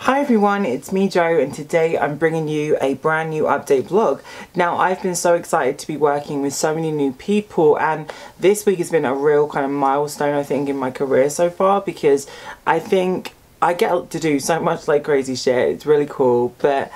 Hi everyone, it's me Jo, and today I'm bringing you a brand new update vlog. Now, I've been so excited to be working with so many new people, and this week has been a real kind of milestone, I think, in my career so far, because I think I get to do so much like crazy shit. It's really cool, but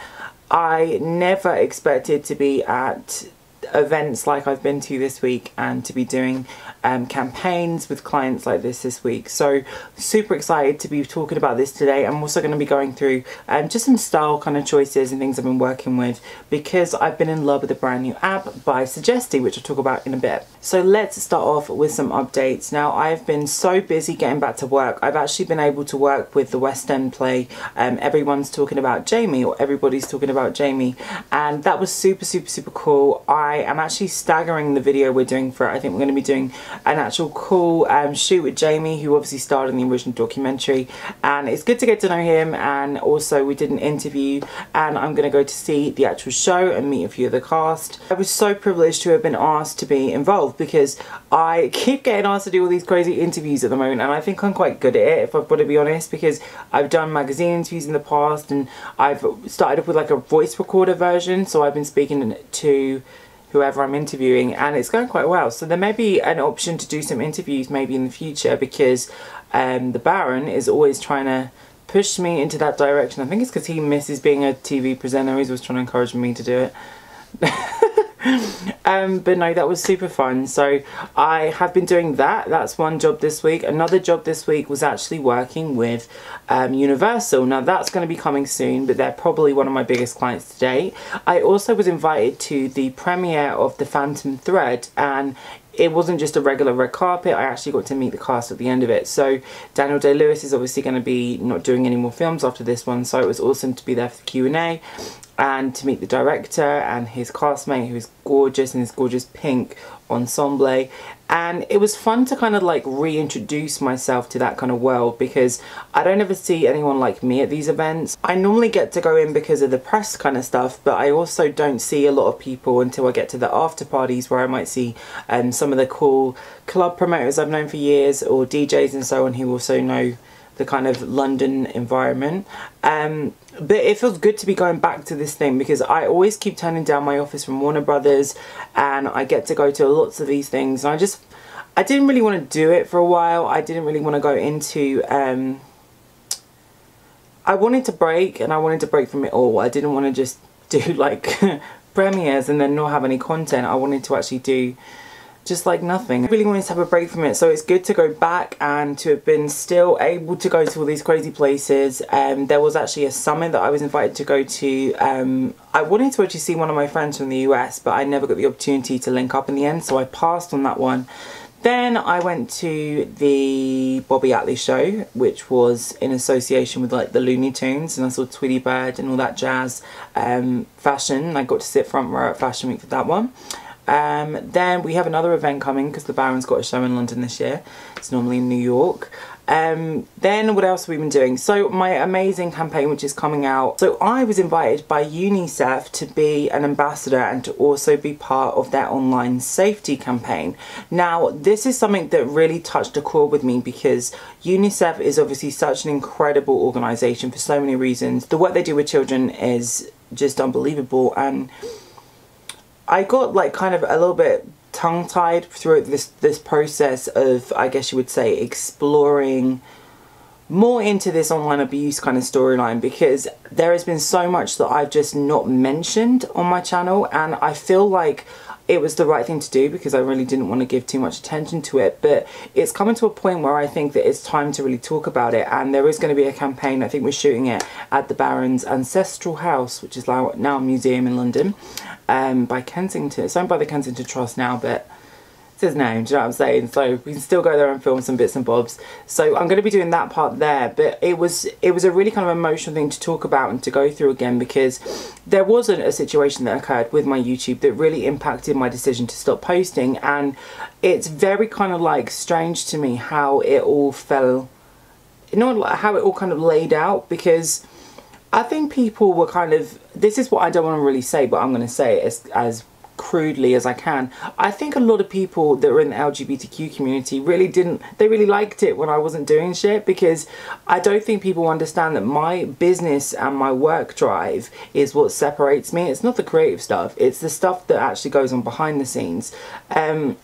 I never expected to be at events like I've been to this week and to be doing campaigns with clients like this week. So super excited to be talking about this today. I'm also going to be going through just some style kind of choices and things I've been working with, because I've been in love with a brand new app by Suggesty, which I'll talk about in a bit. So let's start off with some updates. Now, I've been so busy getting back to work. I've actually been able to work with the West End play Everyone's Talking About Jamie, or Everybody's Talking About Jamie, and that was super cool. I am actually staggering the video we're doing for it. I think we're going to be doing an actual cool shoot with Jamie, who obviously starred in the original documentary, and it's good to get to know him. And also we did an interview, and I'm going to go to see the actual show and meet a few of the cast. I was so privileged to have been asked to be involved, because I keep getting asked to do all these crazy interviews at the moment, and I think I'm quite good at it, if I've got to be honest, because I've done magazine interviews in the past, and I've started off with like a voice recorder version, so I've been speaking to whoever I'm interviewing, and it's going quite well. So there may be an option to do some interviews maybe in the future, because the Baron is always trying to push me into that direction. I think it's because he misses being a TV presenter. He's always trying to encourage me to do it. But no, that was super fun. So I have been doing that. That's one job this week. Another job this week was actually working with Universal. Now, that's going to be coming soon, but they're probably one of my biggest clients to date. I also was invited to the premiere of The Phantom Thread, and it wasn't just a regular red carpet. I actually got to meet the cast at the end of it. So Daniel Day-Lewis is obviously going to be not doing any more films after this one, so it was awesome to be there for the Q&A and to meet the director and his castmate, who is gorgeous in his gorgeous pink ensemble. And it was fun to kind of like reintroduce myself to that kind of world, because I don't ever see anyone like me at these events. I normally get to go in because of the press kind of stuff, but I also don't see a lot of people until I get to the after parties, where I might see some of the cool club promoters I've known for years, or DJs and so on, who also know the kind of London environment. But it feels good to be going back to this thing, because I always keep turning down my office from Warner Brothers, and I get to go to lots of these things, and I didn't really want to do it for a while. I didn't really want to go into I wanted to break, and I wanted to break from it all. I didn't want to just do like premieres and then not have any content. I wanted to actually do just like nothing. I really wanted to have a break from it, so it's good to go back and to have been still able to go to all these crazy places. There was actually a summit that I was invited to go to. I wanted to actually see one of my friends from the US, but I never got the opportunity to link up in the end, so I passed on that one. Then I went to the Bobby Attlee show, which was in association with like the Looney Tunes, and I saw Tweety Bird and all that jazz. Fashion, I got to sit front row at Fashion Week for that one. Then we have another event coming, because the Baron's got a show in London this year. It's normally in New York. Then what else have we been doing? So my amazing campaign, which is coming out. So I was invited by Unicef to be an ambassador and to also be part of their online safety campaign. Now, this is something that really touched a chord with me, because Unicef is obviously such an incredible organisation for so many reasons. The work they do with children is just unbelievable, and I got like kind of a little bit tongue-tied throughout this process of, I guess you would say, exploring more into this online abuse kind of storyline, because there has been so much that I've just not mentioned on my channel, and I feel like it was the right thing to do, because I really didn't want to give too much attention to it. But it's coming to a point where I think that it's time to really talk about it, and there is going to be a campaign. I think we're shooting it at the Baron's ancestral house, which is now a museum in London, by Kensington. It's owned by the Kensington Trust now, but it's his name, do you know what I'm saying? So we can still go there and film some bits and bobs. So I'm going to be doing that part there, but it was a really kind of emotional thing to talk about and to go through again, because there wasn't a situation that occurred with my YouTube that really impacted my decision to stop posting, and it's very kind of like strange to me how it all fell, you know, how it all kind of laid out, because I think people were kind of, this is what I don't want to really say, but I'm going to say it as crudely as I can. I think a lot of people that were in the LGBTQ community really liked it when I wasn't doing shit, because I don't think people understand that my business and my work drive is what separates me. It's not the creative stuff, it's the stuff that actually goes on behind the scenes. And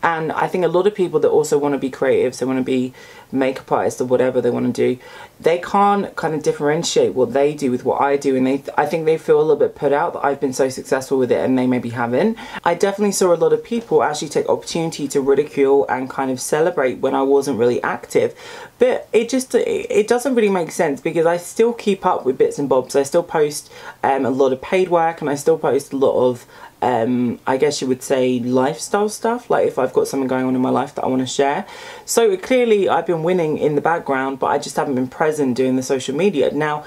I think a lot of people that also want to be creatives, they want to be makeup artists or whatever they want to do, they can't kind of differentiate what they do with what I do, and I think they feel a little bit put out that I've been so successful with it and they maybe haven't. I definitely saw a lot of people actually take opportunity to ridicule and kind of celebrate when I wasn't really active, but it doesn't really make sense, because I still keep up with bits and bobs. I still post a lot of paid work, and I still post a lot of I guess you would say lifestyle stuff, like if I've got something going on in my life that I want to share. So clearly I've been winning in the background, but I just haven't been present doing the social media. Now,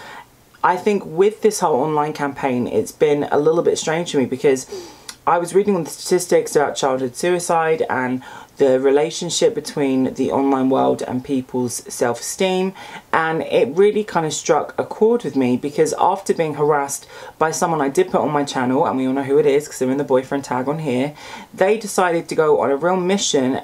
I think with this whole online campaign, it's been a little bit strange to me, because I was reading on the statistics about childhood suicide and the relationship between the online world and people's self-esteem, and it really kind of struck a chord with me, because after being harassed by someone I did put on my channel, and we all know who it is because they're in the boyfriend tag on here, they decided to go on a real mission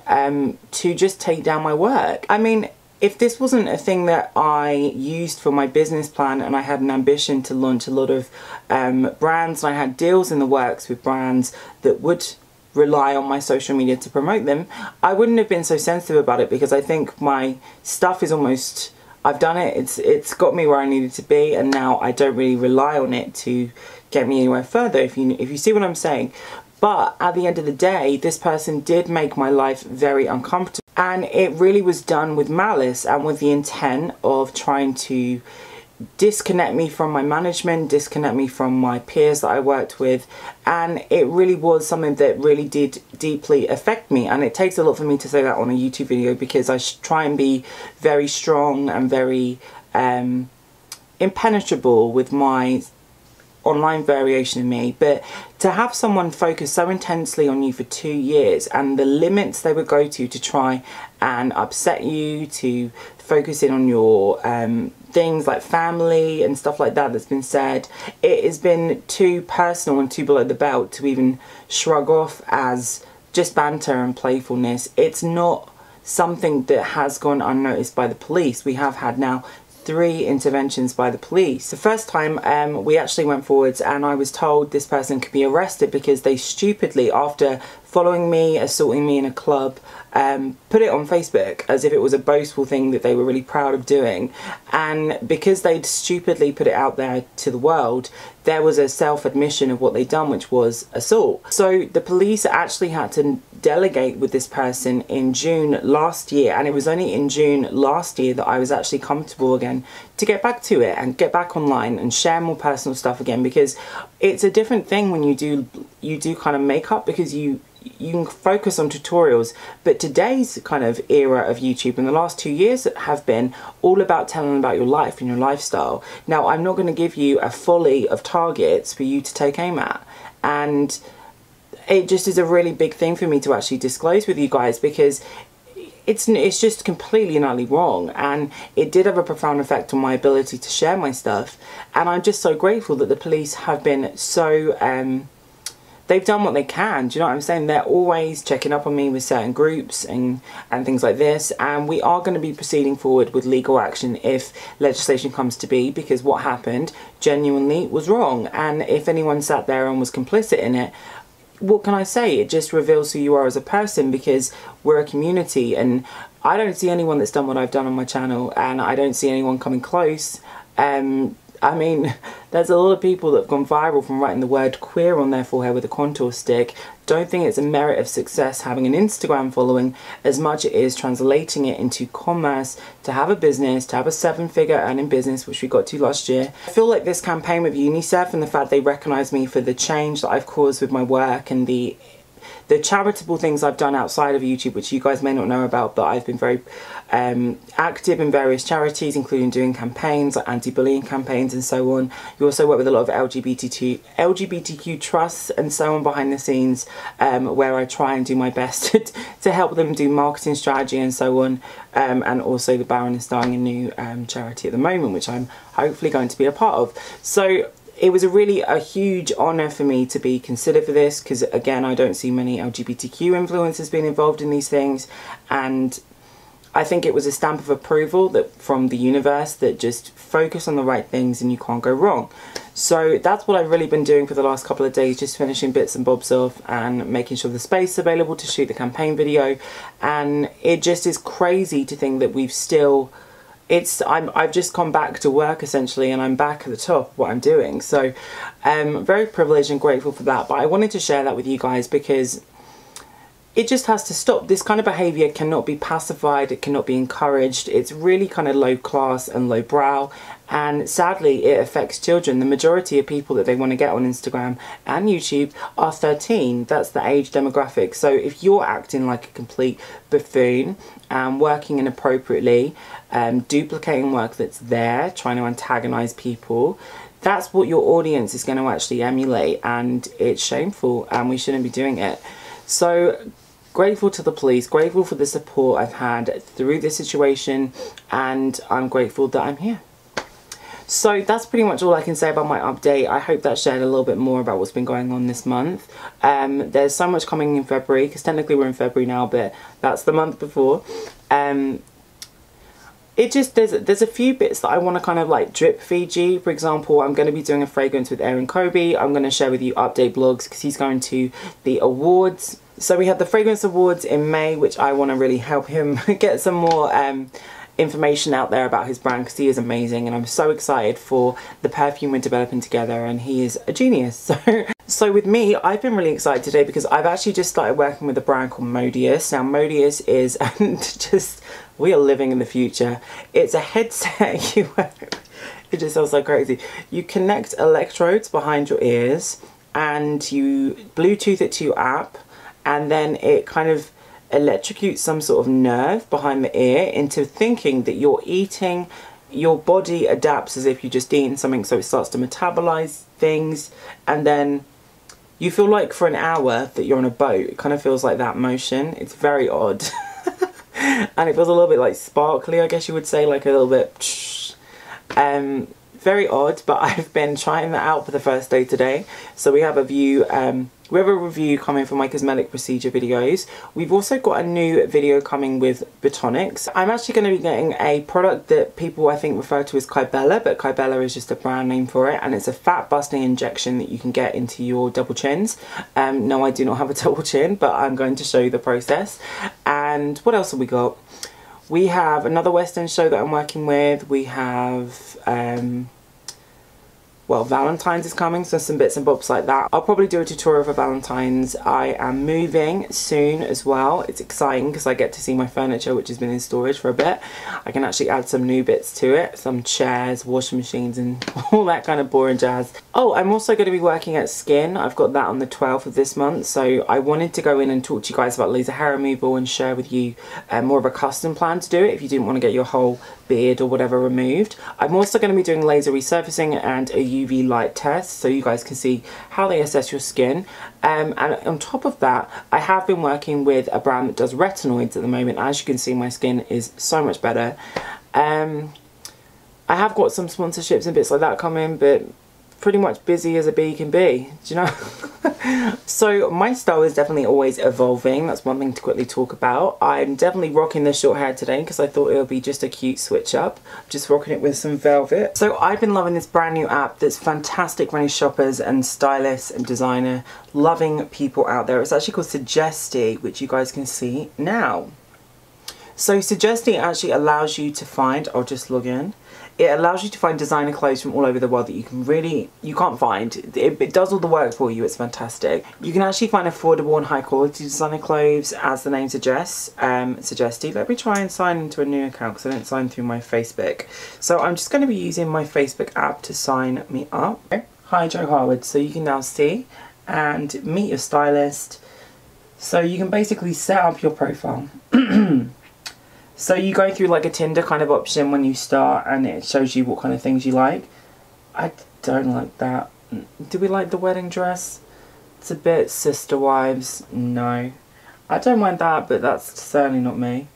to just take down my work. I mean, if this wasn't a thing that I used for my business plan, and I had an ambition to launch a lot of brands, and I had deals in the works with brands that would rely on my social media to promote them, I wouldn't have been so sensitive about it, because I think my stuff is almost, I've done it, it's got me where I needed to be, and now I don't really rely on it to get me anywhere further, if you see what I'm saying. But at the end of the day, this person did make my life very uncomfortable, and it really was done with malice and with the intent of trying to disconnect me from my management, disconnect me from my peers that I worked with, and it really was something that really did deeply affect me. And it takes a lot for me to say that on a YouTube video, because I try and be very strong and very impenetrable with my online variation of me, but to have someone focus so intensely on you for 2 years, and the limits they would go to try and upset you, to focus in on your things like family and stuff like that that's been said, it has been too personal and too below the belt to even shrug off as just banter and playfulness. It's not something that has gone unnoticed by the police. We have had now 3 interventions by the police. The first time we actually went forwards, and I was told this person could be arrested because they stupidly, after following me, assaulting me in a club, put it on Facebook as if it was a boastful thing that they were really proud of doing. And because they'd stupidly put it out there to the world, there was a self-admission of what they'd done, which was assault. So the police actually had to delegate with this person in June last year, and it was only in June last year that I was actually comfortable again to get back to it and get back online and share more personal stuff again, because it's a different thing when you do kind of makeup, because you can focus on tutorials. But today's kind of era of YouTube, and the last 2 years have been all about telling about your life and your lifestyle. Now, I'm not going to give you a folly of targets for you to take aim at, and it just is a really big thing for me to actually disclose with you guys, because it's just completely and utterly wrong, and it did have a profound effect on my ability to share my stuff. And I'm just so grateful that the police have been so they've done what they can. Do you know what I'm saying? They're always checking up on me with certain groups and things like this, and we are going to be proceeding forward with legal action if legislation comes to be, because what happened genuinely was wrong. And if anyone sat there and was complicit in it, what can I say? It just reveals who you are as a person, because we're a community, and I don't see anyone that's done what I've done on my channel, and I don't see anyone coming close. I mean, there's a lot of people that have gone viral from writing the word queer on their forehead with a contour stick. Don't think it's a merit of success having an Instagram following as much as it is translating it into commerce, to have a business, to have a 7-figure earning business, which we got to last year. I feel like this campaign with Unicef and the fact they recognise me for the change that I've caused with my work and the charitable things I've done outside of YouTube, which you guys may not know about, but I've been very active in various charities, including doing campaigns like anti-bullying campaigns and so on. You also work with a lot of LGBTQ trusts and so on behind the scenes, where I try and do my best to help them do marketing strategy and so on. And also the Baron is starting a new charity at the moment, which I'm hopefully going to be a part of. So it was a huge honour for me to be considered for this, because again, I don't see many LGBTQ influencers being involved in these things, and I think it was a stamp of approval that from the universe that just focus on the right things and you can't go wrong. So that's what I've really been doing for the last couple of days, just finishing bits and bobs off and making sure the space is available to shoot the campaign video. And it just is crazy to think that we've still, I've just come back to work essentially, and I'm back at the top of what I'm doing. So I'm very privileged and grateful for that. But I wanted to share that with you guys because it just has to stop. This kind of behaviour cannot be pacified, it cannot be encouraged. It's really kind of low class and low brow, and sadly it affects children. The majority of people that they want to get on Instagram and YouTube are 13. That's the age demographic. So if you're acting like a complete buffoon and working inappropriately, duplicating work that's there, trying to antagonise people, that's what your audience is going to actually emulate, and it's shameful and we shouldn't be doing it. So grateful to the police, grateful for the support I've had through this situation, and I'm grateful that I'm here. So that's pretty much all I can say about my update. I hope that shared a little bit more about what's been going on this month. There's so much coming in February, because technically we're in February now, but that's the month before. It just, there's a few bits that I want to kind of like drip feed you. For example, I'm going to be doing a fragrance with Aaron Kobe. I'm going to share with you update blogs because he's going to the awards. So we have the fragrance awards in May, which I want to really help him get some more information out there about his brand, because he is amazing, and I'm so excited for the perfume we're developing together, and he is a genius. So with me, I've been really excited today because I've actually just started working with a brand called Modius. Now Modius is, and just, we are living in the future. It's a headset you wear. It just sounds so crazy. You connect electrodes behind your ears and you Bluetooth it to your app, and then it kind of electrocutes some sort of nerve behind the ear into thinking that you're eating. Your body adapts as if you're just eating something, so it starts to metabolize things, and then you feel like for an hour that you're on a boat. It kind of feels like that motion. It's very odd. And it feels a little bit like sparkly, I guess you would say, like a little bit very odd, but I've been trying that out for the first day today. So we have a review coming for my cosmetic procedure videos. We've also got a new video coming with Botonics. I'm actually going to be getting a product that people I think refer to as Kybella, but Kybella is just a brand name for it, and it's a fat busting injection that you can get into your double chins. No, I do not have a double chin, but I'm going to show you the process. And what else have we got? We have another Western show that I'm working with. We have well, Valentine's is coming, so some bits and bobs like that. I'll probably do a tutorial for Valentine's. I am moving soon as well. It's exciting because I get to see my furniture, which has been in storage for a bit. I can actually add some new bits to it, some chairs, washing machines, and all that kind of boring jazz. Oh, I'm also going to be working at Skin. I've got that on the 12th of this month, so I wanted to go in and talk to you guys about laser hair removal and share with you more of a custom plan to do it if you didn't want to get your whole beard or whatever removed. I'm also going to be doing laser resurfacing and a UV light test, so you guys can see how they assess your skin. And on top of that, I have been working with a brand that does retinoids at the moment. As you can see, my skin is so much better. I have got some sponsorships and bits like that coming, but pretty much busy as a bee can be, do you know? So my style is definitely always evolving. That's one thing to quickly talk about. I'm definitely rocking this short hair today because I thought it would be just a cute switch up. Just rocking it with some velvet. So I've been loving this brand new app that's fantastic for any shoppers and stylists and designer loving people out there. It's actually called Suggesty, which you guys can see now. So Suggesty actually allows you to find, I'll just log in. It allows you to find designer clothes from all over the world that you can't find. It does all the work for you. It's fantastic. You can actually find affordable and high quality designer clothes, as the name suggests. Suggesty. Let me try and sign into a new account because I didn't sign through my Facebook. So I'm just going to be using my Facebook app to sign me up. Hi, Joe Harwood. So you can now see and meet your stylist. So you can basically set up your profile. So you go through like a Tinder kind of option when you start, and it shows you what kind of things you like. I don't like that. Do we like the wedding dress? It's a bit Sister Wives. No. I don't mind that, but that's certainly not me.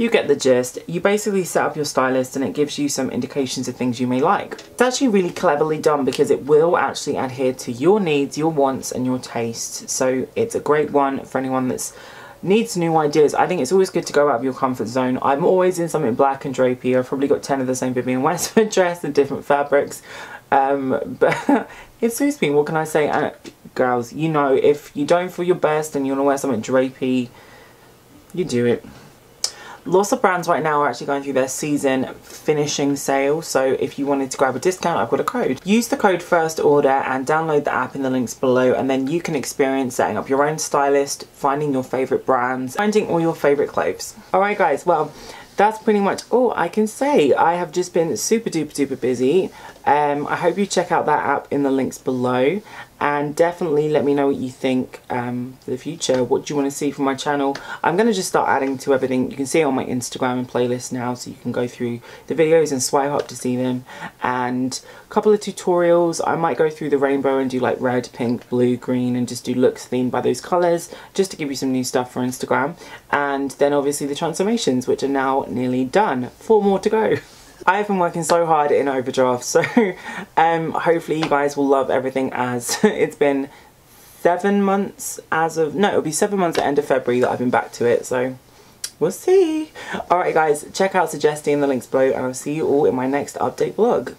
You get the gist. You basically set up your stylist and it gives you some indications of things you may like. It's actually really cleverly done because it will actually adhere to your needs, your wants and your tastes. So it's a great one for anyone that's needs new ideas. I think it's always good to go out of your comfort zone. I'm always in something black and drapey. I've probably got 10 of the same Vivienne Westwood dress in different fabrics. But it suits me. What can I say? Girls, you know, if you don't feel your best and you want to wear something drapey, you do it. Lots of brands right now are actually going through their season finishing sale, so if you wanted to grab a discount, I've got a code. Use the code first order and download the app in the links below, and then you can experience setting up your own stylist, finding your favourite brands, finding all your favourite clothes. Alright guys, well, that's pretty much all I can say. I have just been super duper busy. I hope you check out that app in the links below, and definitely let me know what you think for the future. What do you want to see from my channel? I'm going to just start adding to everything. You can see it on my Instagram and playlist now, so you can go through the videos and swipe up to see them. And a couple of tutorials. I might go through the rainbow and do like red, pink, blue, green, and just do looks themed by those colours, just to give you some new stuff for Instagram. And then obviously the transformations, which are now nearly done. 4 more to go. I've been working so hard in overdraft, so hopefully you guys will love everything, as it's been 7 months as of, no, it'll be 7 months at the end of February that I've been back to it, so we'll see. Alright guys, check out Suggesting in the links below, and I'll see you all in my next update vlog.